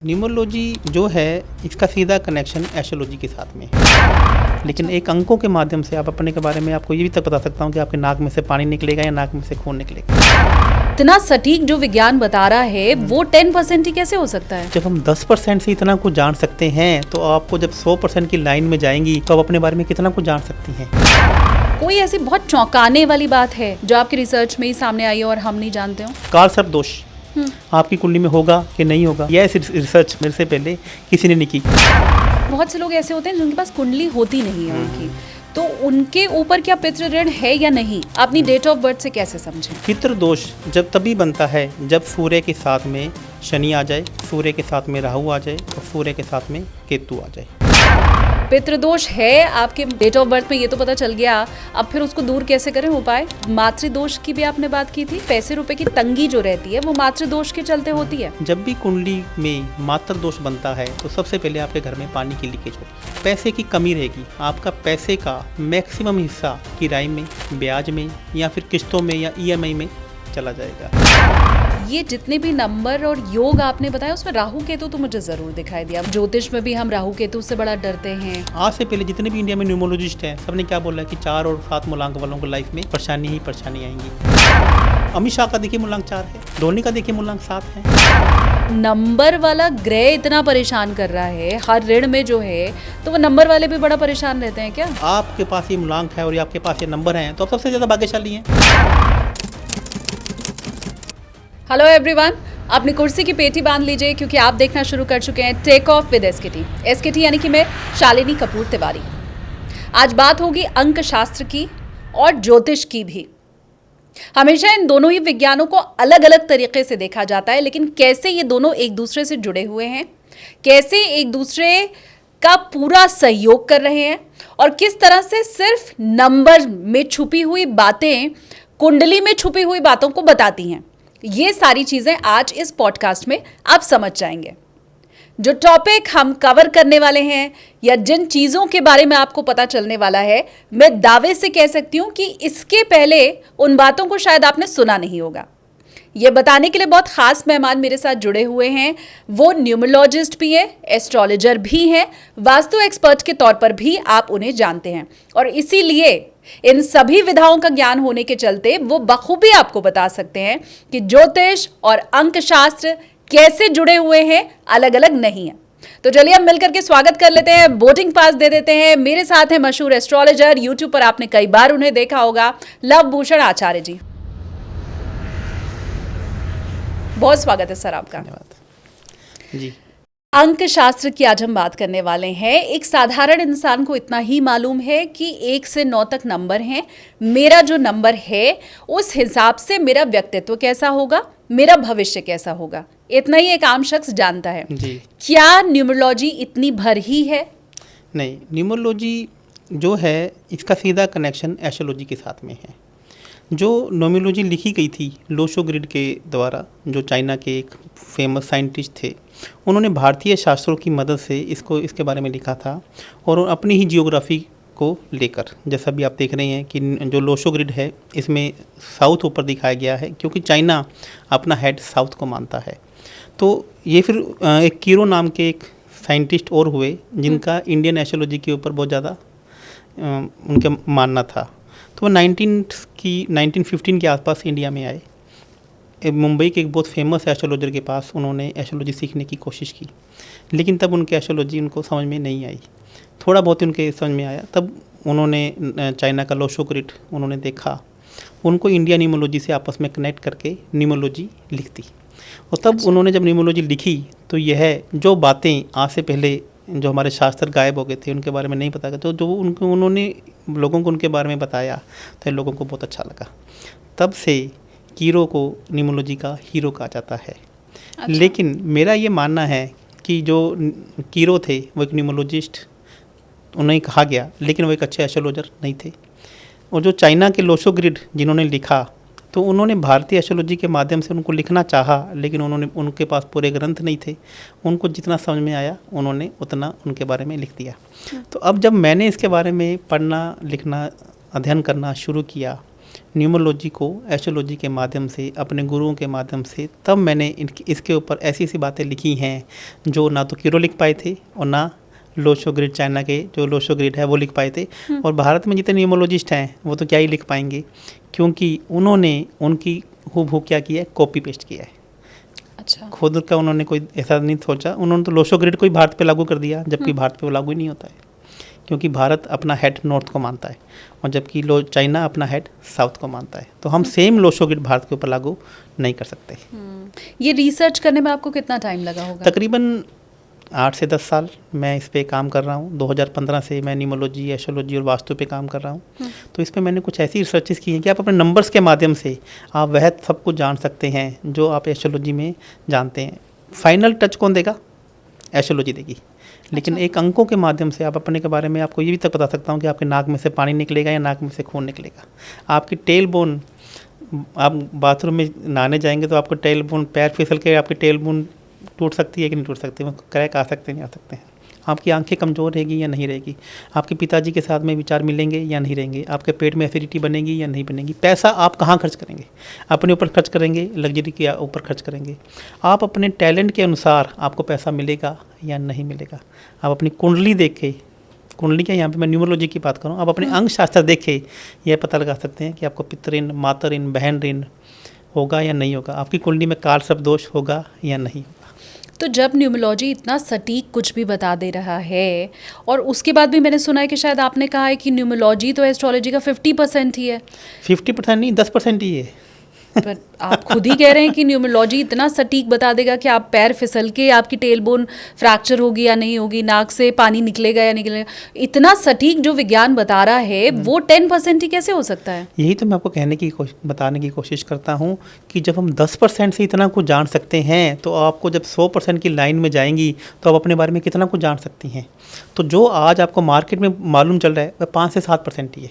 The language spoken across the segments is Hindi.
न्यूमरोलॉजी जो है इसका सीधा कनेक्शन एस्ट्रोलॉजी के साथ में है। लेकिन एक अंकों के माध्यम से आप अपने के बारे में आपको ये भी तक बता सकता हूँ कि आपके नाक में से पानी निकलेगा या नाक में से खून निकलेगा। इतना सटीक जो विज्ञान बता रहा है वो 10% ही कैसे हो सकता है? जब हम 10% से इतना कुछ जान सकते हैं तो आपको जब 100% की लाइन में जाएंगी तो आप अपने बारे में कितना कुछ जान सकती हैं। कोई ऐसी बहुत चौंकाने वाली बात है जो आपकी रिसर्च में ही सामने आई हो और हम नहीं जानते हो? काल सर्प दोष आपकी कुंडली में होगा कि नहीं होगा, यह रिसर्च मेरे से पहले किसी ने नहीं की। बहुत से लोग ऐसे होते हैं जिनके पास कुंडली होती नहीं है उनकी, तो उनके ऊपर क्या पितृ ऋण है या नहीं, अपनी डेट ऑफ बर्थ से कैसे समझें? पितृ दोष जब तभी बनता है जब सूर्य के साथ में शनि आ जाए, सूर्य के साथ में राहु आ जाए और सूर्य के साथ में केतु आ जाए। पितृदोष है आपके डेट ऑफ बर्थ में, ये तो पता चल गया। अब फिर उसको दूर कैसे करें उपाय? मातृदोष की भी आपने बात की थी। पैसे रुपए की तंगी जो रहती है वो मातृदोष के चलते होती है। जब भी कुंडली में मातृ दोष बनता है तो सबसे पहले आपके घर में पानी की लीकेज होगी, पैसे की कमी रहेगी। आपका पैसे का मैक्सिमम हिस्सा किराए में, ब्याज में या फिर किस्तों में या EMI में चला जाएगा। ये जितने भी नंबर और योग आपने बताया उसमें राहु केतु तो मुझे जरूर दिखाई दिया। ज्योतिष में भी हम राहु केतु से बड़ा डरते हैं। आज से पहले जितने भी इंडिया में न्यूमरोलॉजिस्ट हैं सबने क्या बोला कि 4 और 7 मूलांक वालों को लाइफ में परेशानी ही परेशानी आएंगी। अमित शाह का देखिए मूलांक 4 है, धोनी का देखिए मूलांक 7 है। नंबर वाला ग्रह इतना परेशान कर रहा है हर ऋण में जो है, तो वो नंबर वाले भी बड़ा परेशान रहते हैं क्या? आपके पास ये मूलांक है और आपके पास ये नंबर है तो आप सबसे ज्यादा भाग्यशाली हैं। हेलो एवरीवन, अपनी कुर्सी की पेटी बांध लीजिए क्योंकि आप देखना शुरू कर चुके हैं टेक ऑफ विद एसकेटी यानी कि मैं शालिनी कपूर तिवारी। आज बात होगी अंक शास्त्र की और ज्योतिष की भी। हमेशा इन दोनों ही विज्ञानों को अलग अलग तरीके से देखा जाता है, लेकिन कैसे ये दोनों एक दूसरे से जुड़े हुए हैं, कैसे एक दूसरे का पूरा सहयोग कर रहे हैं और किस तरह से सिर्फ नंबर में छुपी हुई बातें कुंडली में छुपी हुई बातों को बताती हैं, ये सारी चीजें आज इस पॉडकास्ट में आप समझ जाएंगे। जो टॉपिक हम कवर करने वाले हैं या जिन चीजों के बारे में आपको पता चलने वाला है, मैं दावे से कह सकती हूं कि इसके पहले उन बातों को शायद आपने सुना नहीं होगा। ये बताने के लिए बहुत खास मेहमान मेरे साथ जुड़े हुए हैं। वो न्यूमरोलॉजिस्ट भी हैं, एस्ट्रोलॉजर भी हैं, वास्तु एक्सपर्ट के तौर पर भी आप उन्हें जानते हैं और इसीलिए इन सभी विधाओं का ज्ञान होने के चलते वो बखूबी आपको बता सकते हैं कि ज्योतिष और अंक शास्त्र कैसे जुड़े हुए हैं, अलग अलग नहीं है। तो चलिए अब मिलकर के स्वागत कर लेते हैं, बोर्डिंग पास दे देते हैं। मेरे साथ है मशहूर एस्ट्रोलॉजर, यूट्यूब पर आपने कई बार उन्हें देखा होगा, लव भूषण आचार्य जी। बहुत स्वागत है सर आपका। धन्यवाद जी। अंक शास्त्र की आज हम बात करने वाले हैं। एक साधारण इंसान को इतना ही मालूम है कि 1 से 9 तक नंबर हैं। मेरा जो नंबर है उस हिसाब से मेरा व्यक्तित्व कैसा होगा, मेरा भविष्य कैसा होगा, इतना ही एक आम शख्स जानता है जी। क्या न्यूमरोलॉजी इतनी भर ही है? नहीं, न्यूमरोलॉजी जो है इसका सीधा कनेक्शन एस्ट्रोलॉजी के साथ में है। जो न्यूमरोलॉजी लिखी गई थी लोशो ग्रिड के द्वारा, जो चाइना के एक फेमस साइंटिस्ट थे, उन्होंने भारतीय शास्त्रों की मदद से इसके बारे में लिखा था और अपनी ही जियोग्राफी को लेकर, जैसा भी आप देख रहे हैं कि जो लोशो ग्रिड है इसमें साउथ ऊपर दिखाया गया है क्योंकि चाइना अपना हेड साउथ को मानता है। तो ये फिर एक कीरो नाम के एक साइंटिस्ट और हुए जिनका इंडियन एस्ट्रोलॉजी के ऊपर बहुत ज़्यादा उनका मानना था। तो वो 1915 के आसपास इंडिया में आए। मुंबई के एक बहुत फेमस एस्ट्रोलॉजर के पास उन्होंने एस्ट्रोलॉजी सीखने की कोशिश की, लेकिन तब उनके एस्ट्रोलॉजी उनको समझ में नहीं आई। थोड़ा बहुत उनके समझ में आया, तब उन्होंने चाइना का लोशो ग्रिड उन्होंने देखा, उनको इंडिया न्यूमरोलॉजी से आपस में कनेक्ट करके न्यूमरोलॉजी लिख दी। और तब उन्होंने जब न्यूमरोलॉजी लिखी तो यह जो बातें आज से पहले जो हमारे शास्त्र गायब हो गए थे उनके बारे में नहीं पता, तो जो उन्होंने लोगों को उनके बारे में बताया तो लोगों को बहुत अच्छा लगा। तब से कीरो को न्यूमरोलॉजी का हीरो कहा जाता है। अच्छा। लेकिन मेरा ये मानना है कि जो कीरो थे वो एक न्यूमरोलॉजिस्ट उन्हें कहा गया, लेकिन वो एक अच्छे एस्ट्रोलॉजर नहीं थे। और जो चाइना के लोशो ग्रिड जिन्होंने लिखा, तो उन्होंने भारतीय एस्ट्रोलॉजी के माध्यम से उनको लिखना चाहा, लेकिन उनके पास पूरे ग्रंथ नहीं थे। उनको जितना समझ में आया उन्होंने उतना उनके बारे में लिख दिया। तो अब जब मैंने इसके बारे में पढ़ना, लिखना, अध्ययन करना शुरू किया न्यूमरोलॉजी को एस्ट्रोलॉजी के माध्यम से, अपने गुरुओं के माध्यम से, तब मैंने इसके ऊपर ऐसी ऐसी बातें लिखी हैं जो ना तो कीरो लिख पाए थे और ना लोशो ग्रिड, चाइना के जो लोशो ग्रिड है वो लिख पाए थे। और भारत में जितने न्यूमरोलॉजिस्ट हैं वो तो क्या ही लिख पाएंगे, क्योंकि उन्होंने उनकी हूबहू क्या किया है, कॉपी पेस्ट किया है। अच्छा। खुद का उन्होंने कोई ऐसा नहीं सोचा, उन्होंने तो लोशो ग्रिड को ही भारत पे लागू कर दिया, जबकि भारत पे वो लागू ही नहीं होता है, क्योंकि भारत अपना हेड नॉर्थ को मानता है और जबकि चाइना अपना हेड साउथ को मानता है। तो हम सेम लोशो ग्रिड भारत के ऊपर लागू नहीं कर सकते। ये रिसर्च करने में आपको कितना टाइम लगा होगा? तकरीबन 8 से 10 साल मैं इस पे काम कर रहा हूँ। 2015 से मैं न्यूमरोलॉजी, एस्ट्रोलॉजी और वास्तु पे काम कर रहा हूँ। तो इस पे मैंने कुछ ऐसी रिसर्चेस की हैं कि आप अपने नंबर्स के माध्यम से आप वह सब कुछ जान सकते हैं जो आप एस्ट्रोलॉजी में जानते हैं। फाइनल टच कौन देगा? एस्ट्रोलॉजी देगी। लेकिन एक अंकों के माध्यम से आप अपने के बारे में, आपको ये भी तक बता सकता हूँ कि आपके नाक में से पानी निकलेगा या नाक में से खून निकलेगा। आपकी टेल बोन, आप बाथरूम में नहाने जाएंगे तो आपको टेल बोन, पैर फिसल के आपकी टेल बोन टूट सकती है कि नहीं टूट सकती, वो क्रैक आ सकते हैं, नहीं आ सकते हैं। आपकी आंखें कमज़ोर रहेगी या नहीं रहेगी, आपके पिताजी के साथ में विचार मिलेंगे या नहीं रहेंगे, आपके पेट में एसिडिटी बनेगी या नहीं बनेगी। पैसा आप कहाँ खर्च करेंगे? अपने ऊपर खर्च करेंगे, लग्जरी के ऊपर खर्च करेंगे। आप अपने टैलेंट के अनुसार आपको पैसा मिलेगा या नहीं मिलेगा। आप अपनी कुंडली देखे, कुंडली क्या, यहाँ पे मैं न्यूमरोलॉजी की बात करूँ, आप अपने अंग शास्त्र देखे यह पता लगा सकते हैं कि आपको पितृ ऋण, माता ऋण, बहन ऋण होगा या नहीं होगा, आपकी कुंडली में काल सर्प दोष होगा या नहीं होगा। तो जब न्यूमरोलॉजी इतना सटीक कुछ भी बता दे रहा है, और उसके बाद भी मैंने सुना है कि शायद आपने कहा है कि न्यूमरोलॉजी तो एस्ट्रोलॉजी का 50% ही है। 50% नहीं, 10% ही है। पर आप खुद ही कह रहे हैं कि न्यूमरोलॉजी इतना सटीक बता देगा कि आप पैर फिसल के आपकी टेल बोन फ्रैक्चर होगी या नहीं होगी, नाक से पानी निकलेगा या निकलेगा। इतना सटीक जो विज्ञान बता रहा है वो 10% ही कैसे हो सकता है? यही तो मैं आपको बताने की कोशिश करता हूँ कि जब हम 10% से इतना कुछ जान सकते हैं तो आपको जब 100% की लाइन में जाएंगी तो आप अपने बारे में कितना कुछ जान सकती हैं। तो जो आज आपको मार्केट में मालूम चल रहा है वह 5 से 7% ही है,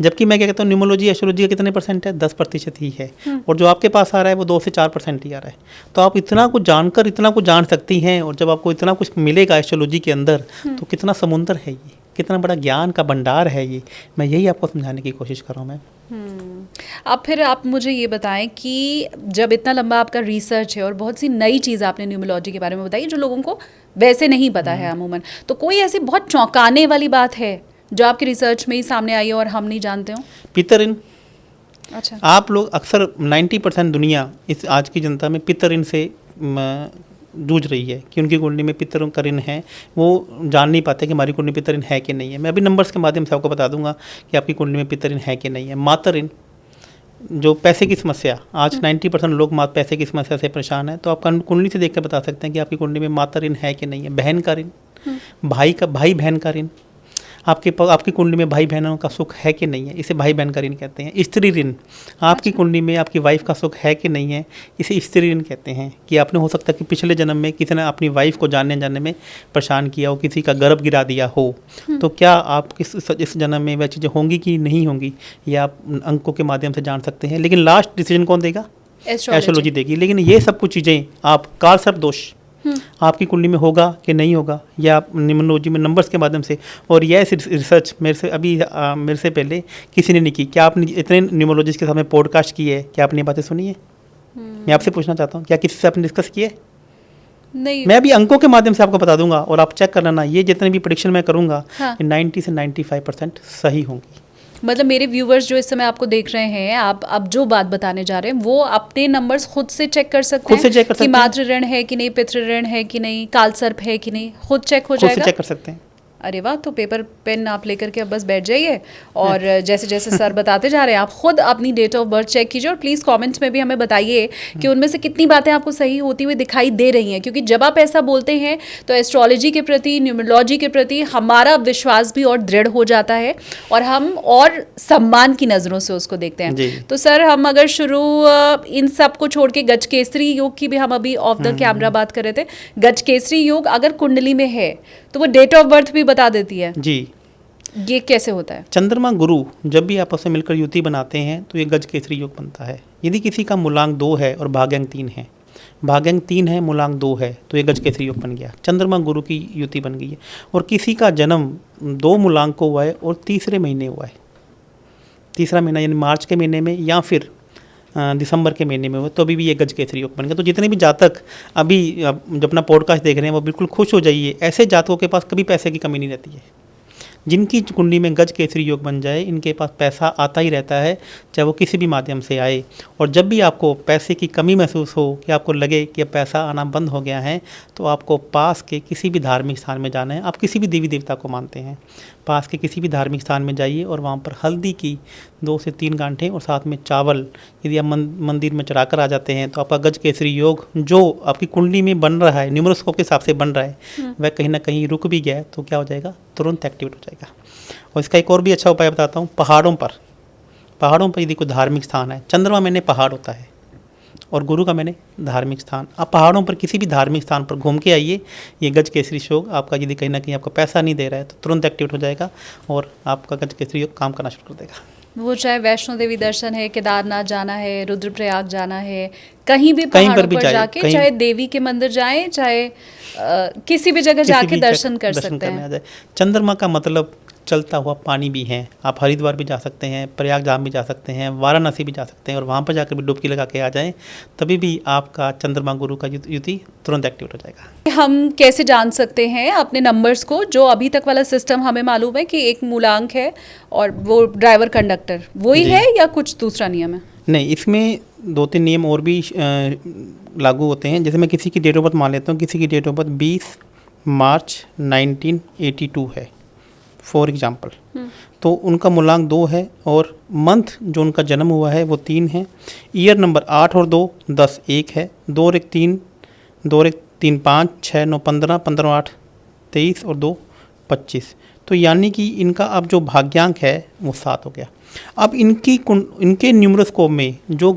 जबकि मैं क्या कहता हूँ न्यूमरोलॉजी, एस्ट्रोलॉजी का कितने % है? 10% ही है। और जो आपके पास आ रहा है वो 2 से 4% ही आ रहा है। तो आप इतना कुछ जानकर इतना कुछ जान सकती हैं, और जब आपको इतना कुछ मिलेगा एस्ट्रोलॉजी के अंदर तो कितना समुंदर है ये, कितना बड़ा ज्ञान का भंडार है ये। मैं यही आपको समझाने की कोशिश कर रहा हूँ मैं। अब फिर आप मुझे ये बताएं कि जब इतना लंबा आपका रिसर्च है और बहुत सी नई चीज़ आपने न्यूमरोलॉजी के बारे में बताई जो लोगों को वैसे नहीं पता है अमूमन, तो कोई ऐसी बहुत चौंकाने वाली बात है जो आपके रिसर्च में ही सामने आई हो और हम नहीं जानते हो? पितृ ऋण। अच्छा। आप लोग अक्सर 90% दुनिया इस आज की जनता में पितृ ऋण से जूझ रही है कि उनकी कुंडली में पितरों का ऋण है, वो जान नहीं पाते कि हमारी कुंडली में पितृ ऋण है कि नहीं है। मैं अभी नंबर्स के माध्यम से आपको बता दूंगा कि आपकी कुंडली में पितृ ऋण है कि नहीं है। माता ऋण, जो पैसे की समस्या, आज 90% लोग पैसे की समस्या से परेशान है, तो आप कुंडली से देख कर बता सकते हैं कि आपकी कुंडली में माता ऋण है कि नहीं है। बहन का ऋण, भाई बहन का ऋण, आपकी कुंडली में भाई बहनों का सुख है कि नहीं है, इसे भाई बहन का ऋण कहते हैं। स्त्री ऋण, आपकी कुंडली में आपकी वाइफ का सुख है कि नहीं है, इसे स्त्री ऋण कहते हैं। कि आपने हो सकता है कि पिछले जन्म में किसी ने अपनी वाइफ को जानने में परेशान किया हो, किसी का गर्भ गिरा दिया हो, तो क्या आप इस जन्म में वह चीज़ें होंगी कि नहीं होंगी, ये आप अंकों के माध्यम से जान सकते हैं। लेकिन लास्ट डिसीजन कौन देगा? एस्ट्रोलॉजी देगी। लेकिन ये सब कुछ चीज़ें आप काल सर्प दोष आपकी कुंडली में होगा कि नहीं होगा, या आप न्यूमरोलॉजी में नंबर्स के माध्यम से, और यह रिसर्च मेरे से पहले किसी ने नहीं की। क्या आपने इतने न्यूमरोलॉजिस्ट के सामने पॉडकास्ट की है, क्या आपने बातें सुनी है? मैं आपसे पूछना चाहता हूँ, क्या किसी से आपने डिस्कस किए? नहीं। मैं अभी अंकों के माध्यम से आपको बता दूंगा और आप चेक कर लेना, ये जितने भी प्रेडिक्शन मैं करूँगा 90 से 95% सही होंगी। मतलब मेरे व्यूवर्स जो इस समय आपको देख रहे हैं, आप अब जो बात बताने जा रहे हैं वो अपने नंबर्स खुद से चेक कर सकते हैं कि मातृ ऋण है कि नहीं, पितृ ऋण है कि नहीं, काल सर्प है कि नहीं, खुद चेक हो जाएगा। खुद से चेक कर सकते हैं। अरे वाह, तो पेपर पेन आप लेकर के अब बस बैठ जाइए और जैसे जैसे सर बताते जा रहे हैं आप खुद अपनी डेट ऑफ बर्थ चेक कीजिए, और प्लीज़ कमेंट्स में भी हमें बताइए कि उनमें से कितनी बातें आपको सही होती हुई दिखाई दे रही हैं। क्योंकि जब आप ऐसा बोलते हैं तो एस्ट्रोलॉजी के प्रति, न्यूमरोलॉजी के प्रति हमारा विश्वास भी और दृढ़ हो जाता है और हम और सम्मान की नज़रों से उसको देखते हैं। तो सर, हम अगर शुरू इन सब को छोड़ के गज केसरी योग की भी हम अभी ऑफ द कैमरा बात कर रहे थे। गज केसरी योग अगर कुंडली में है तो वो डेट ऑफ बर्थ भी बता देती है जी। ये कैसे होता है? चंद्रमा गुरु जब भी आपस में मिलकर युति बनाते हैं तो ये गज केसरी योग बनता है। यदि किसी का मूलांक 2 है और भाग्यांक 3 है, भाग्यांक 3 है, मूलांक 2 है, तो ये गज केसरी योग बन गया, चंद्रमा गुरु की युति बन गई है। और किसी का जन्म 2 मूलांक को हुआ है और तीसरे महीने हुआ है, तीसरा महीना यानी मार्च के महीने में या फिर दिसंबर के महीने में हो तो अभी भी ये गज केसरी योग बन गया। तो जितने भी जातक अभी जो अपना पॉडकास्ट देख रहे हैं वो बिल्कुल खुश हो जाइए। ऐसे जातकों के पास कभी पैसे की कमी नहीं रहती है। जिनकी कुंडली में गज केसरी योग बन जाए इनके पास पैसा आता ही रहता है, चाहे वो किसी भी माध्यम से आए। और जब भी आपको पैसे की कमी महसूस हो कि आपको लगे कि अब पैसा आना बंद हो गया है, तो आपको पास के किसी भी धार्मिक स्थान में जाना है। आप किसी भी देवी देवता को मानते हैं, पास के किसी भी धार्मिक स्थान में जाइए और वहाँ पर हल्दी की 2 से 3 गांठें और साथ में चावल यदि आप मंदिर में चढ़ाकर आ जाते हैं तो आपका गज केसरी योग जो आपकी कुंडली में बन रहा है, न्यूमरोस्कोप के हिसाब से बन रहा है, वह कहीं ना कहीं रुक भी गया है तो क्या हो जाएगा, तुरंत एक्टिवेट हो जाएगा। और इसका एक और भी अच्छा उपाय बताता हूँ। पहाड़ों पर यदि कोई धार्मिक स्थान है, चंद्रमा मैंने पहाड़ होता है और गुरु का मैंने धार्मिक स्थान, आप पहाड़ों पर किसी भी धार्मिक स्थान पर घूम के आइए। ये गज केसरी योग आपका यदि कहीं ना कहीं आपको पैसा नहीं दे रहा है तो तुरंत एक्टिवेट हो जाएगा और आपका गज केसरी योग काम करना शुरू कर देगा। वो चाहे वैष्णो देवी दर्शन है, केदारनाथ जाना है, रुद्रप्रयाग जाना है, कहीं भी पहाड़ों पर जाके, चाहे देवी के मंदिर जाएं, चाहे किसी भी जगह जाके दर्शन कर सकते हैं। चंद्रमा का मतलब चलता हुआ पानी भी है। आप हरिद्वार भी जा सकते हैं, प्रयागधाम भी जा सकते हैं, वाराणसी भी जा सकते हैं और वहाँ पर जाकर भी डुबकी लगा के आ जाएं, तभी भी आपका चंद्रमा गुरु का युति तुरंत एक्टिवेट हो जाएगा। हम कैसे जान सकते हैं अपने नंबर्स को? जो अभी तक वाला सिस्टम हमें मालूम है कि एक मूलांक है और वो ड्राइवर कंडक्टर वही है या कुछ दूसरा नियम है? नहीं, इसमें 2-3 नियम और भी लागू होते हैं। जैसे मैं किसी की डेट ऑफ बर्थ मान लेता हूँ, किसी की डेट ऑफ बर्थ 20 मार्च 1982 है फॉर एग्जाम्पल, तो उनका मूलांक 2 है और मंथ जो उनका जन्म हुआ है वो 3 है। ईयर नंबर 8 और 2 10 1 है, 2 और 1 3, 2 और 1 3 5, 6 9 15, 15 और 8 23 और 2 25। तो यानी कि इनका अब जो भाग्यांक है वो 7 हो गया। अब इनके न्यूमरोस्कोप में जो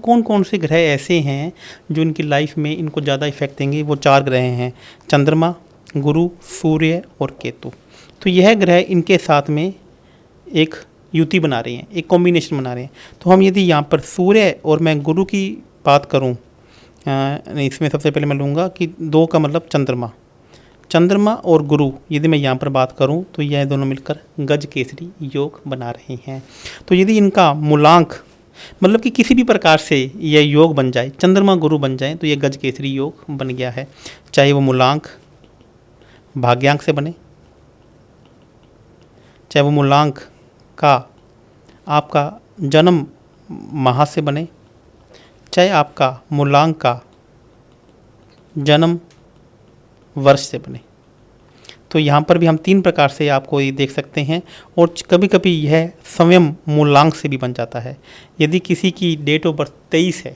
कौन से ग्रह ऐसे हैं जो इनकी लाइफ में इनको ज़्यादा इफेक्ट देंगे, वो 4 ग्रह हैं, चंद्रमा, गुरु, सूर्य और केतु। तो यह ग्रह इनके साथ में एक युति बना रहे हैं, एक कॉम्बिनेशन बना रहे हैं। तो हम यदि यहाँ पर सूर्य और मैं गुरु की बात करूँ, इसमें सबसे पहले मैं लूँगा कि 2 का मतलब चंद्रमा और गुरु यदि मैं यहाँ पर बात करूँ तो यह दोनों मिलकर गज केसरी योग बना रहे हैं। तो यदि इनका मूलांक मतलब कि किसी भी प्रकार से यह योग बन जाए, चंद्रमा गुरु बन जाए, तो यह गज केसरी योग बन गया है। चाहे वो मूलांक भाग्यांक से बने, चाहे वो मूलांक का आपका जन्म माह से बने, चाहे आपका मूलांक का जन्म वर्ष से बने। तो यहाँ पर भी हम 3 प्रकार से आपको ये देख सकते हैं। और कभी कभी यह स्वयं मूलांक से भी बन जाता है। यदि किसी की डेट ऑफ बर्थ 23 है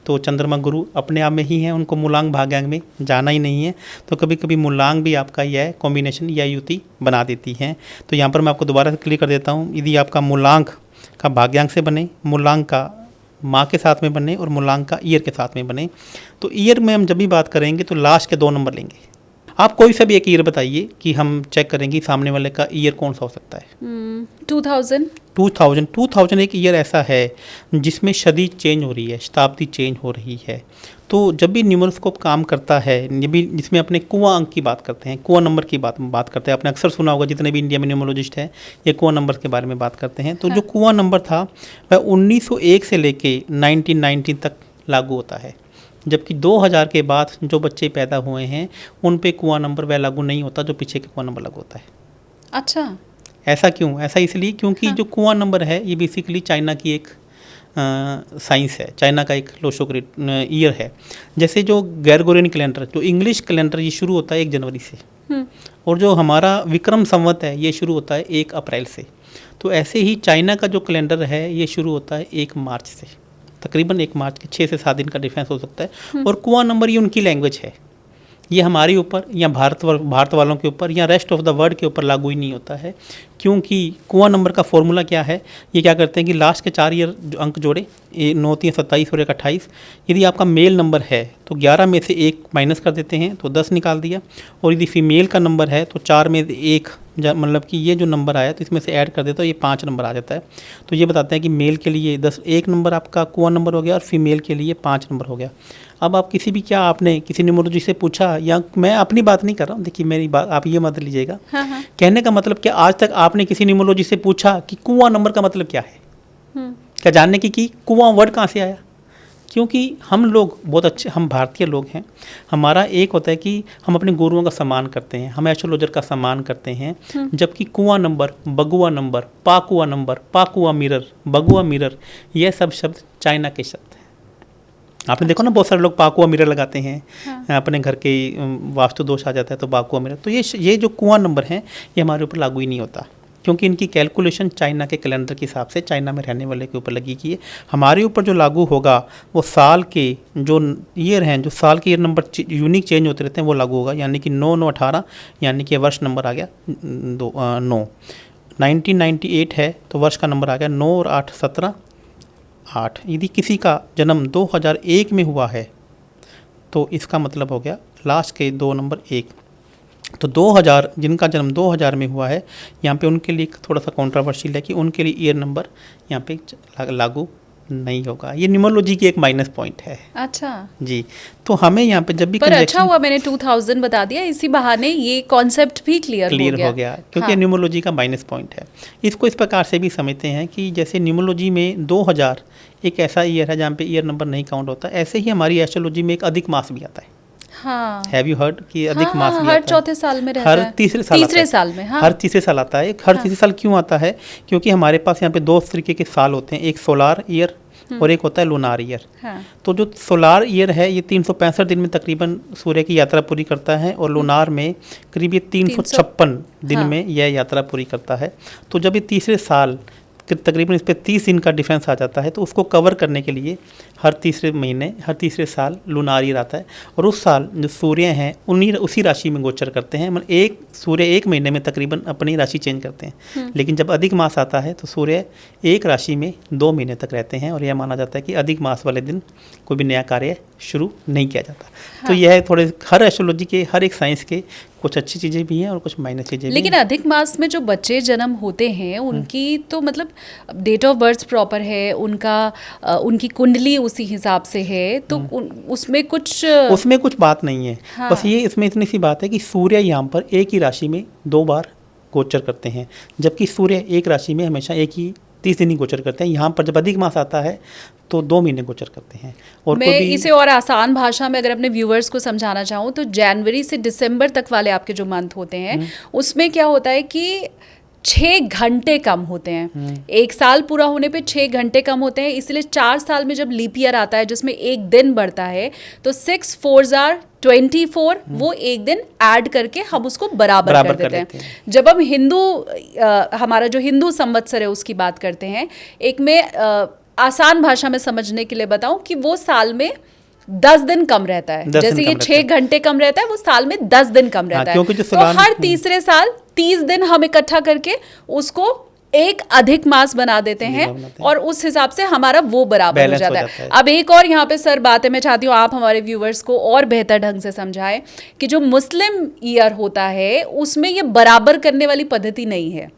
तो चंद्रमा गुरु अपने आप में ही है, उनको मूलांक भाग्यांक में जाना ही नहीं है। तो कभी कभी मूलांक भी आपका यह कॉम्बिनेशन या युति बना देती है। तो यहाँ पर मैं आपको दोबारा से क्लियर कर देता हूँ। यदि आपका मूलांक का भाग्यांक से बने, मूलांक का माँ के साथ में बने और मूलांक का ईयर के साथ में बने, तो ईयर में हम जब भी बात करेंगे तो लास्ट के 2 नंबर लेंगे। आप कोई सा भी एक ईयर बताइए कि हम चेक करेंगे सामने वाले का ईयर कौन सा हो सकता है। 2000 एक ईयर ऐसा है जिसमें सदी चेंज हो रही है, शताब्दी चेंज हो रही है। तो जब भी न्यूमरोस्कोप काम करता है, जिसमें अपने कुआं अंक की बात करते हैं, कुआं नंबर की बात करते हैं, आपने अक्सर सुना होगा, जितने भी इंडिया में न्यूमरोलॉजिस्ट हैं ये कुआं नंबर के बारे में बात करते हैं। तो जो कुआं नंबर था वह 1901 से लेके 1990 तक लागू होता है, जबकि 2000 के बाद जो बच्चे पैदा हुए हैं उन पे कुआं नंबर वह लागू नहीं होता जो पीछे के कुआं नंबर लागू होता है। अच्छा, ऐसा क्यों? ऐसा इसलिए क्योंकि जो कुआं नंबर है ये बेसिकली चाइना की एक साइंस है, चाइना का एक लोशोग्रिड ईयर है। जैसे जो ग्रेगोरियन कैलेंडर, जो इंग्लिश कैलेंडर, ये शुरू होता है 1 जनवरी से, और जो हमारा विक्रम संवत है ये शुरू होता है 1 अप्रैल से। तो ऐसे ही चाइना का जो कैलेंडर है ये शुरू होता है 1 मार्च से। तकरीबन 1 मार्च के 6 से 7 दिन का डिफरेंस हो सकता है। और कुआं नंबर ये उनकी लैंग्वेज है, ये हमारे ऊपर या भारत वालों के ऊपर या रेस्ट ऑफ द वर्ल्ड के ऊपर लागू ही नहीं होता है। क्योंकि कुआं नंबर का फॉर्मूला क्या है, ये क्या करते हैं कि लास्ट के 4 ईयर जो अंक जोड़े, 9 3 27 और 1 28। यदि आपका मेल नंबर है तो 11 में से 1 माइनस कर देते हैं तो 10 निकाल दिया, और यदि फीमेल का नंबर है तो 4 में 1 मतलब कि ये जो नंबर आया तो इसमें से ऐड कर देता तो ये 5 नंबर आ जाता है। तो ये बताते हैं कि मेल के लिए 1 नंबर आपका कुआं नंबर हो गया और फीमेल के लिए 5 नंबर हो गया। अब आप किसी भी क्या आपने किसी न्यूमरोलॉजी से पूछा, या मैं अपनी बात नहीं कर रहा हूँ, देखिए मेरी बात आप ये मत लीजिएगा। हाँ। कहने का मतलब क्या आज तक आपने किसी न्यूमरोलॉजी से पूछा कि कुआं नंबर का मतलब क्या है? क्या जानने की कुआं वर्ड कहाँ से आया? क्योंकि हम लोग बहुत अच्छे, हम भारतीय लोग हैं, हमारा एक होता है कि हम अपने गुरुओं का सम्मान करते हैं, हम एस्ट्रोलॉजर का सम्मान करते हैं, जबकि कुआं number, बगुआ number, पाकुआ number, पाकुआ mirror, बगुआ mirror, ये सब शब्द चाइना के शब्द हैं। आपने देखो ना बहुत सारे लोग पाकुआ मिरर लगाते हैं। हाँ। अपने घर के वास्तु दोष आ जाता है तो पाकुआ मिरर, तो ये जो कुआं नंबर हैं ये हमारे ऊपर लागू ही नहीं होता, क्योंकि इनकी कैलकुलेशन चाइना के कैलेंडर के हिसाब से चाइना में रहने वाले के ऊपर लगी की है। हमारे ऊपर जो लागू होगा वो साल के जो ईयर हैं, जो साल के ईयर नंबर यूनिक चेंज होते रहते हैं वो लागू होगा, यानी कि 9-9-18, यानी कि वर्ष नंबर आ गया 9। 1998 है तो वर्ष का नंबर आ गया 9 और 8 17 8। यदि किसी का जन्म 2001 में हुआ है तो इसका मतलब हो गया लास्ट के 2 नंबर 1। तो 2000, जिनका जन्म 2000 में हुआ है, यहाँ पे उनके लिए थोड़ा सा कॉन्ट्रोवर्शियल है कि उनके लिए ईयर नंबर यहाँ पे लागू नहीं होगा। ये न्यूमरोलॉजी की एक माइनस पॉइंट है। अच्छा जी, तो हमें यहाँ पे जब भी पर अच्छा हुआ मैंने 2000 बता दिया, इसी बहाने ये कॉन्सेप्ट भी क्लियर हो गया क्योंकि हाँ। न्यूमरोलॉजी का माइनस पॉइंट है। इसको इस प्रकार से भी समझते हैं कि जैसे न्यूमरोलॉजी में 2000 एक ऐसा ईयर है जहाँ पे ईयर नंबर नहीं काउंट होता, ऐसे ही हमारी एस्ट्रोलॉजी में एक अधिक मास भी आता है। हाँ। हैव यू हर्ड कि अधिक मास भी हर चौथे साल में रहता हर है, तीसरे साल में। हाँ। हर तीसरे साल आता है। हर तीसरे साल क्यों आता है? क्योंकि हमारे पास यहाँ पे 2 तरीके के साल होते हैं, एक सोलार ईयर और एक होता है लूनार ईयर। हाँ। तो जो सोलार ईयर है ये 365 दिन में तकरीबन सूर्य की यात्रा पूरी करता है, और लूनार में करीब ये 356 दिन में यह यात्रा पूरी करता है। तो जब ये तीसरे साल तकरीबन इस पर 30 दिन का डिफरेंस आ जाता है, तो उसको कवर करने के लिए हर तीसरे महीने, हर तीसरे साल लूनार ईयर आता है, और उस साल जो सूर्य हैं उसी राशि में गोचर करते हैं। मतलब एक सूर्य एक महीने में तकरीबन अपनी राशि चेंज करते हैं। लेकिन जब अधिक मास आता है तो सूर्य एक राशि में 2 महीने तक रहते हैं, और यह माना जाता है कि अधिक मास वाले दिन कोई भी नया कार्य शुरू नहीं किया जाता। हाँ। तो यह थोड़े हर एस्ट्रोलॉजी के, हर एक साइंस के कुछ अच्छी चीज़ें भी हैं और कुछ माइनस चीज़ें भी। लेकिन अधिक मास में जो बच्चे जन्म होते हैं उनकी तो मतलब डेट ऑफ बर्थ प्रॉपर है, उनकी कुंडली उसी हिसाब से है, तो उसमें कुछ बात नहीं है। हाँ। बस ये इसमें इतनी सी बात है कि सूर्य यहाँ पर एक ही राशि में 2 बार गोचर करते हैं, जबकि सूर्य एक राशि में हमेशा एक ही 30 दिन ही गोचर करते हैं। यहाँ पर जब अधिक मास आता है तो 2 महीने गोचर करते हैं। और मैं इसे और आसान भाषा में अगर अपने व्यूअर्स को समझाना चाहूँ तो जनवरी से दिसंबर तक वाले आपके जो मंथ होते हैं उसमें क्या होता है कि 6 घंटे कम होते हैं। एक साल पूरा होने पे 6 घंटे कम होते हैं, इसलिए 4 साल में जब लीप ईयर आता है जिसमें एक दिन बढ़ता है तो 6 4s are 24, वो एक दिन ऐड करके हम उसको बराबर कर देते हैं। जब हम हमारा जो हिंदू संवत्सर है उसकी बात करते हैं, एक में आसान भाषा में समझने के लिए बताऊं कि वो साल में 10 दिन कम रहता है। जैसे ये 6 घंटे कम रहता है, वो साल में 10 दिन कम रहता है। तो हर तीसरे साल 30 दिन हम इकट्ठा करके उसको एक अधिक मास बना देते हैं और उस हिसाब से हमारा वो बराबर हो जाता है। अब एक और यहाँ पे सर बात है, मैं चाहती हूँ आप हमारे व्यूवर्स को और बेहतर ढंग से समझाएं कि जो मुस्लिम ईयर होता है उसमें ये बराबर करने वाली पद्धति नहीं है।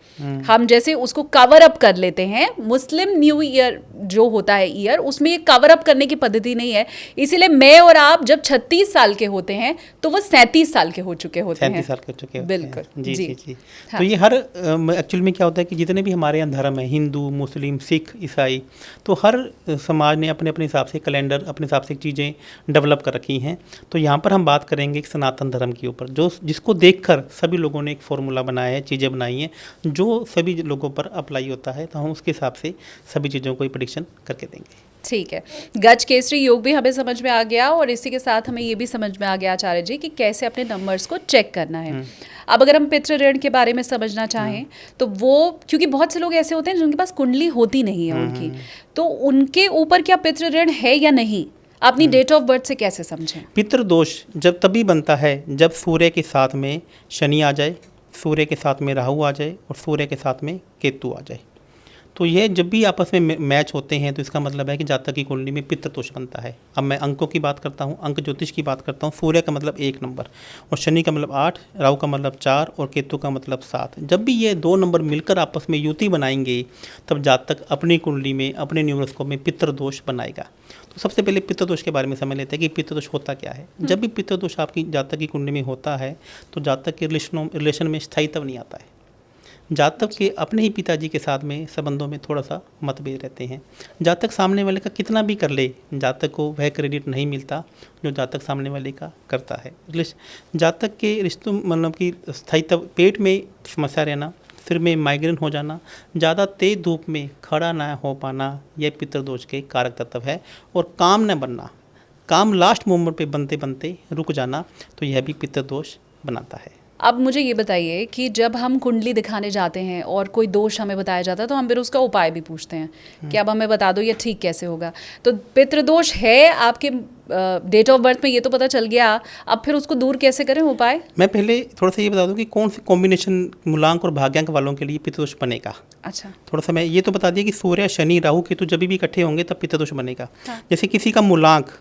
हम जैसे उसको कवर अप कर लेते हैं, मुस्लिम न्यू ईयर जो होता है ईयर, उसमें ये कवर अप करने की पद्धति नहीं है। इसीलिए मैं और आप जब 36 साल के होते हैं तो वो 37 साल के हो चुके होते हैं। 37 साल के हो चुके होते हैं। बिल्कुल जी। हाँ। तो ये हर एक्चुअल में क्या होता है कि जितने भी हमारे यहाँ धर्म है, हिंदू, मुस्लिम, सिख, ईसाई, तो हर समाज ने अपने अपने हिसाब से कैलेंडर, अपने हिसाब से चीज़ें डेवलप कर रखी हैं। तो यहाँ पर हम बात करेंगे एक सनातन धर्म के ऊपर, जो जिसको देखकर सभी लोगों ने एक फॉर्मूला बनाया है, चीज़ें बनाई हैं, जो सभी लोगों पर अप्लाई होता है। तो हम उसके हिसाब से सभी चीज़ों को प्रेडिक्शन करके देंगे। ठीक है, गज केसरी योग भी हमें समझ में आ गया और इसी के साथ हमें ये भी समझ में आ गया आचार्य जी कि कैसे अपने नंबर्स को चेक करना है। अब अगर हम पितृ ऋण के बारे में समझना चाहें तो वो, क्योंकि बहुत से लोग ऐसे होते हैं जिनके पास कुंडली होती नहीं है उनकी, तो उनके ऊपर क्या पितृ ऋण है या नहीं, अपनी डेट ऑफ बर्थ से कैसे समझें? पितृ दोष जब तभी बनता है जब सूर्य के साथ में शनि आ जाए, सूर्य के साथ में राहु आ जाए और सूर्य के साथ में केतु आ जाए। तो ये जब भी आपस में मैच होते हैं तो इसका मतलब है कि जातक की कुंडली में पितृ दोष बनता है। अब मैं अंकों की बात करता हूँ, अंक ज्योतिष की बात करता हूँ। सूर्य का मतलब 1 नंबर और शनि का मतलब 8, राहु का मतलब 4 और केतु का मतलब 7। जब भी ये 2 नंबर मिलकर आपस में युति बनाएंगे तब जातक अपनी कुंडली में, अपने न्यूरोस्कोप में पितृ दोष बनाएगा। तो सबसे पहले पितृदोष के बारे में समझ लेते हैं कि पितृदोष होता क्या है। जब भी पितृदोष आपकी जातक की कुंडली में होता है तो जातक के रिलेशन में स्थायित्व नहीं आता है। जातक के अपने ही पिताजी के साथ में संबंधों में थोड़ा सा मतभेद रहते हैं। जातक सामने वाले का कितना भी कर ले, जातक को वह क्रेडिट नहीं मिलता जो जातक सामने वाले का करता है। जातक के रिश्तों मतलब कि स्थायित्व, पेट में समस्या रहना, सिर में माइग्रेन हो जाना, ज़्यादा तेज धूप में खड़ा ना हो पाना, यह पितृदोष के कारक तत्व है। और काम न बनना, काम लास्ट मोमेंट पे बनते बनते रुक जाना, तो यह भी पितृदोष बनाता है। अब मुझे ये बताइए कि जब हम कुंडली दिखाने जाते हैं और कोई दोष हमें बताया जाता है तो हम फिर उसका उपाय भी पूछते हैं कि अब हमें बता दो ये ठीक कैसे होगा। तो पितृदोष है आपके डेट ऑफ बर्थ में, ये तो पता चल गया, अब फिर उसको दूर कैसे करें, उपाय? मैं पहले थोड़ा सा ये बता दूं कि कौन सी कॉम्बिनेशन मूलांक और भाग्यांक वालों के लिए पितृदोष बनेगा। अच्छा, थोड़ा सा मैं ये तो बता दिया कि सूर्य, शनि, राहु, केतु जब भी इकट्ठे होंगे तब पितृदोष बनेगा। हाँ। जैसे किसी का मूलांक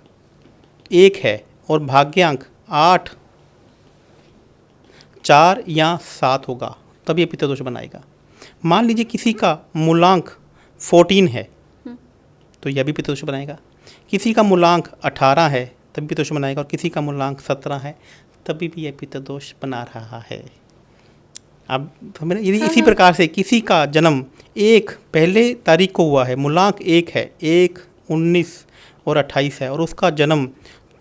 1 है और भाग्यांक 8, 4 या 7 होगा तब ये पितृदोष बनाएगा। मान लीजिए किसी का मूलांक 14 है तो यह भी पितृदोष बनाएगा। किसी का मूलांक 18 है तब भी पितृदोष बनाएगा, और किसी का मूलांक 17 है तभी भी यह पितृदोष बना रहा है। अब यदि इसी प्रकार से किसी का जन्म 1 पहले तारीख को हुआ है, मूलांक 1 है, 1, 19 और 28 है, और उसका जन्म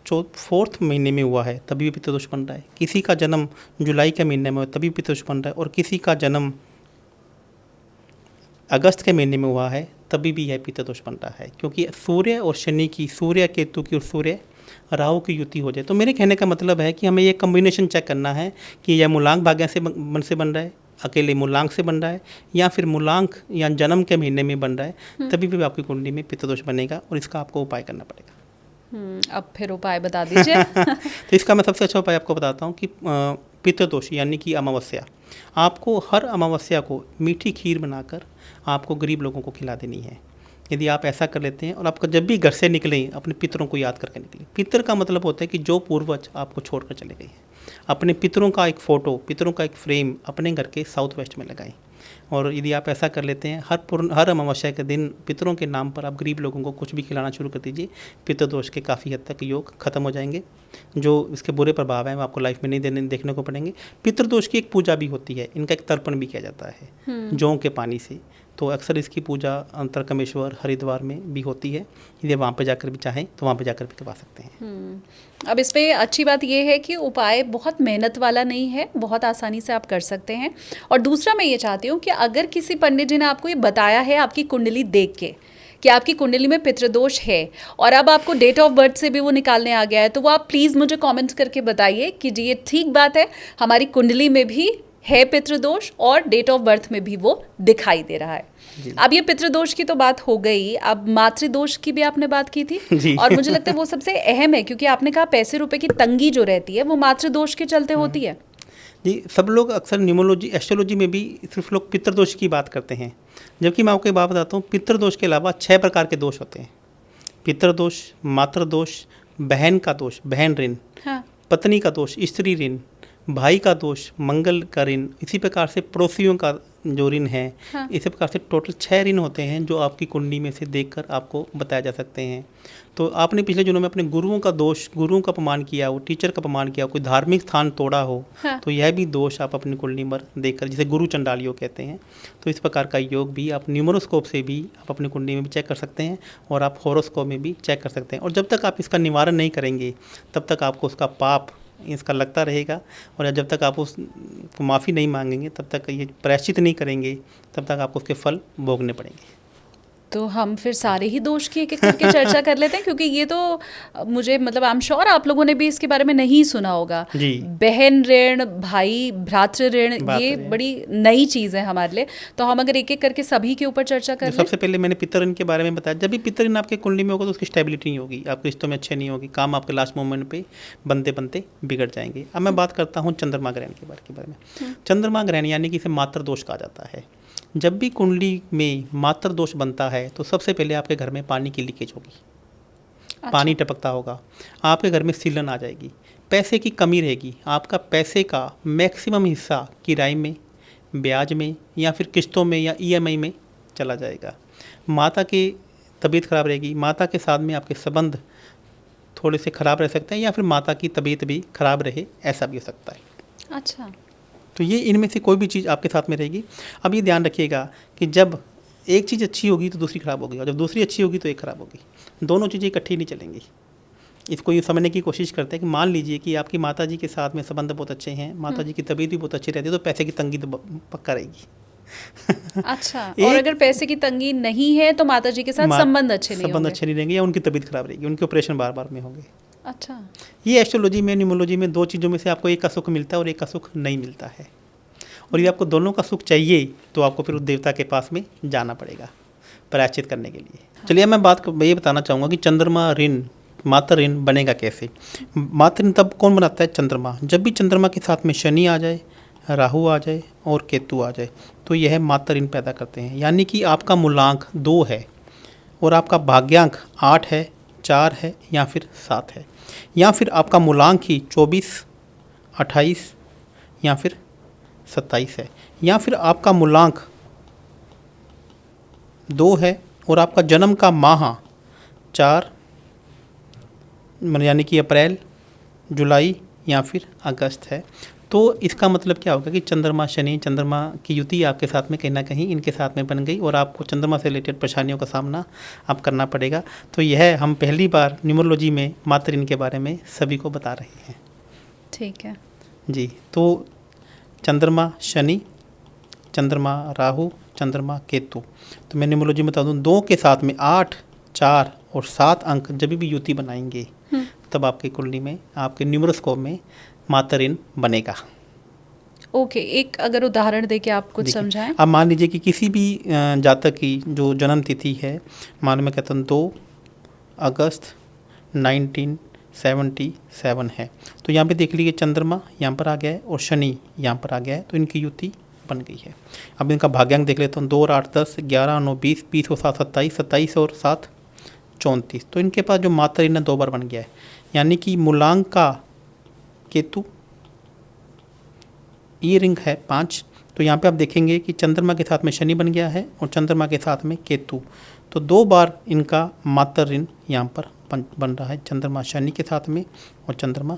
4th महीने में हुआ है तभी भी पितृदोष बन रहा है। किसी का जन्म जुलाई के महीने में हुआ तभी पितृदोष बन रहा है, और किसी का जन्म अगस्त के महीने में हुआ है तभी भी यह पितृदोष बन रहा है। क्योंकि सूर्य और शनि की, सूर्य केतु की और सूर्य राहु की युति हो जाए। तो मेरे कहने का मतलब है कि हमें ये कम्बिनेशन चेक करना है कि यह मूलांक भाग्य से बन रहा है, अकेले मूलांक से बन रहा है, या फिर मूलांक या जन्म के महीने में बन रहा है, तभी भी आपकी कुंडली में पितृदोष बनेगा और इसका आपको उपाय करना पड़ेगा। अब फिर उपाय बता दीजिए। तो इसका मैं सबसे अच्छा उपाय आपको बताता हूँ कि पितृदोष यानी कि अमावस्या, आपको हर अमावस्या को मीठी खीर बनाकर आपको गरीब लोगों को खिला देनी है। यदि आप ऐसा कर लेते हैं और आपको जब भी घर से निकलें अपने पितरों को याद करके निकलें। पितर का मतलब होता है कि जो पूर्वज आपको छोड़कर चले गए हैं। अपने पितरों का एक फ़ोटो, पितरों का एक फ्रेम अपने घर के साउथ वेस्ट में लगाएं। और यदि आप ऐसा कर लेते हैं, हर अमावस्या के दिन पितरों के नाम पर आप गरीब लोगों को कुछ भी खिलाना शुरू कर दीजिए। पितृदोष के काफ़ी हद तक योग खत्म हो जाएंगे। जो इसके बुरे प्रभाव हैं वो आपको लाइफ में नहीं देखने को पड़ेंगे। पितृदोष की एक पूजा भी होती है, इनका एक तर्पण भी किया जाता है जौ के पानी से। तो अक्सर इसकी पूजा अंतरकमेश्वर हरिद्वार में भी होती है। यदि वहाँ पे जाकर भी चाहें तो वहाँ पे जाकर भी करवा सकते हैं। अब इस पे अच्छी बात ये है कि उपाय बहुत मेहनत वाला नहीं है, बहुत आसानी से आप कर सकते हैं। और दूसरा मैं ये चाहती हूँ कि अगर किसी पंडित जी ने आपको ये बताया है आपकी कुंडली देख के कि आपकी कुंडली में पितृदोष है और अब आपको डेट ऑफ बर्थ से भी वो निकालने आ गया है, तो वो आप प्लीज़ मुझे कमेंट करके बताइए कि जी ये ठीक बात है, हमारी कुंडली में भी है पितृदोष और डेट ऑफ बर्थ में भी वो दिखाई दे रहा है। अब ये पितृदोष की तो बात हो गई, अब मातृदोष की भी आपने बात की थी और मुझे लगता है वो सबसे अहम है, क्योंकि आपने कहा पैसे रुपए की तंगी जो रहती है वो मातृदोष के चलते होती है। जी, सब लोग अक्सर न्यूमरोलॉजी, एस्ट्रोलॉजी में भी सिर्फ लोग पितृदोष की बात करते हैं, जबकि मैं आपको एक बात बताता हूँ, पितृदोष के अलावा 6 प्रकार के दोष होते हैं। पितृदोष, मातृदोष, बहन का दोष, बहन ऋण, हाँ। पत्नी का दोष, स्त्री ऋण, भाई का दोष, मंगल का ऋण, इसी प्रकार से पड़ोसियों का जो ऋण है। हाँ। इसी प्रकार से टोटल 6 ऋण होते हैं जो आपकी कुंडली में से देखकर आपको बताया जा सकते हैं। तो आपने पिछले दिनों में अपने गुरुओं का दोष, गुरुओं का अपमान किया हो, टीचर का अपमान किया हो, कोई धार्मिक स्थान तोड़ा हो, हाँ। तो यह भी दोष आप अपनी कुंडली पर देखकर, जिसे गुरु चंडाल योग कहते हैं, तो इस प्रकार का योग भी आप न्यूमरोस्कोप से भी आप अपनी कुंडली में भी चेक कर सकते हैं और आप होरोस्कोप में भी चेक कर सकते हैं। और जब तक आप इसका निवारण नहीं करेंगे तब तक आपको उसका पाप इसका लगता रहेगा, और जब तक आप उसको माफ़ी नहीं मांगेंगे, तब तक ये प्रायश्चित नहीं करेंगे, तब तक आपको उसके फल भोगने पड़ेंगे। तो हम फिर सारे ही दोष की एक एक करके चर्चा कर लेते हैं, क्योंकि ये तो मुझे मतलब आई एम श्योर आप लोगों ने भी इसके बारे में नहीं सुना होगा। जी। बहन ऋण, भाई भ्रातृ ऋण, ये बड़ी नई चीज़ है हमारे लिए। तो हम अगर एक एक करके सभी के ऊपर चर्चा कर लें। सबसे पहले मैंने पितृ ऋण के बारे में बताया। जब भी पितृ ऋण आपके कुंडली में होगा तो उसकी स्टेबिलिटी नहीं होगी, आपके रिश्तों में अच्छे नहीं होगी, काम आपके लास्ट मोमेंट पे बनते बनते बिगड़ जाएंगे। अब मैं बात करता हूँ चंद्रमा ग्रहण के बारे में। चंद्रमा ग्रहण यानी कि इसे मातृ दोष कहा जाता है। जब भी कुंडली में मातृ दोष बनता है तो सबसे पहले आपके घर में पानी की लीकेज होगी। अच्छा। पानी टपकता होगा, आपके घर में सीलन आ जाएगी, पैसे की कमी रहेगी, आपका पैसे का मैक्सिमम हिस्सा किराए में, ब्याज में या फिर किस्तों में या EMI में चला जाएगा। माता के तबीयत खराब रहेगी, माता के साथ में आपके संबंध थोड़े से खराब रह सकते हैं, या फिर माता की तबीयत भी खराब रहे, ऐसा भी हो सकता है। अच्छा। तो ये इनमें से कोई भी चीज़ आपके साथ में रहेगी। अब ये ध्यान रखिएगा कि जब एक चीज़ अच्छी होगी तो दूसरी खराब होगी, और जब दूसरी अच्छी होगी तो एक खराब होगी। दोनों चीज़ें इकट्ठी नहीं चलेंगी। इसको ये समझने की कोशिश करते हैं कि मान लीजिए कि आपकी माता जी के साथ में संबंध बहुत अच्छे हैं, माता जी की तबीयत भी बहुत अच्छी रहती है, तो पैसे की तंगी तो पक्का रहेगी। अच्छा, और अगर पैसे की तंगी नहीं है तो माता जी के साथ संबंध अच्छे नहीं होंगे। अच्छे नहीं रहेंगे, या उनकी तबीयत खराब रहेगी, उनके ऑपरेशन बार बार में होंगे। अच्छा। ये एस्ट्रोलॉजी में, न्यूमरोलॉजी में दो चीज़ों में से आपको एक का सुख मिलता है और एक का सुख नहीं मिलता है। और यदि आपको दोनों का सुख चाहिए तो आपको फिर उस देवता के पास में जाना पड़ेगा प्रायश्चित करने के लिए। चलिए मैं ये बताना चाहूँगा कि चंद्रमा ऋण, मातर ऋण बनेगा कैसे। मातर ऋण तब कौन बनाता है? चंद्रमा। जब भी चंद्रमा के साथ में शनि आ जाए, राहु आ जाए और केतु आ जाए, तो यह मातर ऋण पैदा करते हैं। यानी कि आपका मूलांक 2 है और आपका भाग्यांक 8 है, 4 है या फिर 7 है, या फिर आपका मूलांक ही 24, 28 या फिर 27 है, या फिर आपका मूलांक 2 है और आपका जन्म का माह 4 यानी कि अप्रैल, जुलाई या फिर अगस्त है, तो इसका मतलब क्या होगा कि चंद्रमा शनि, चंद्रमा की युति आपके साथ में कहीं ना कहीं इनके साथ में बन गई और आपको चंद्रमा से रिलेटेड परेशानियों का सामना आप करना पड़ेगा। तो यह हम पहली बार न्यूमरोलॉजी में मातर ऋण के बारे में सभी को बता रहे हैं। ठीक है जी। तो चंद्रमा शनि, चंद्रमा राहु, चंद्रमा केतु, तो मैं न्यूमरोलॉजी में बता दूँ 2 के साथ में 8, 4 और 7 अंक जब भी युति बनाएंगे तब आपकी कुंडली में, आपके न्यूमरोस्कोप में मातर ऋण बनेगा। ओके, एक अगर उदाहरण दे के आप कुछ समझाएं। अब मान लीजिए कि किसी भी जातक की जो जन्म तिथि है, मान मैं कहता हूँ 2 अगस्त 1977 है, तो यहाँ पे देख लीजिए चंद्रमा यहाँ पर आ गया है और शनि यहाँ पर आ गया है, तो इनकी युति बन गई है। अब इनका भाग्यांक देख लेता हूँ 2 और 8 10, 11 9 20, 20 और 7 27, 27 और 7 34, तो इनके पास जो मातर ऋण 2 बार बन गया है। यानी कि मूलांक का केतु, ये रिंग है 5, तो यहाँ पे आप देखेंगे कि चंद्रमा के साथ में शनि बन गया है और चंद्रमा के साथ में केतु, तो 2 बार इनका मातर ऋण यहाँ पर बन रहा है, चंद्रमा शनि के साथ में और चंद्रमा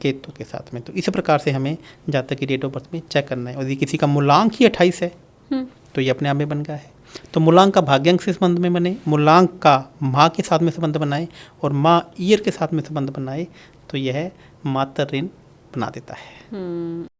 केतु के साथ में। तो इस प्रकार से हमें जातक की डेट ऑफ बर्थ में चेक करना है। और यदि किसी का मूलांक ही 28 है तो ये अपने आप में बन गया है। तो मूलांक का भाग्यांक से संबंध में बने, मूलांक का माह के साथ में संबंध बनाए और माह ईयर के साथ में संबंध बनाए, तो यह मातर ऋण बना देता है।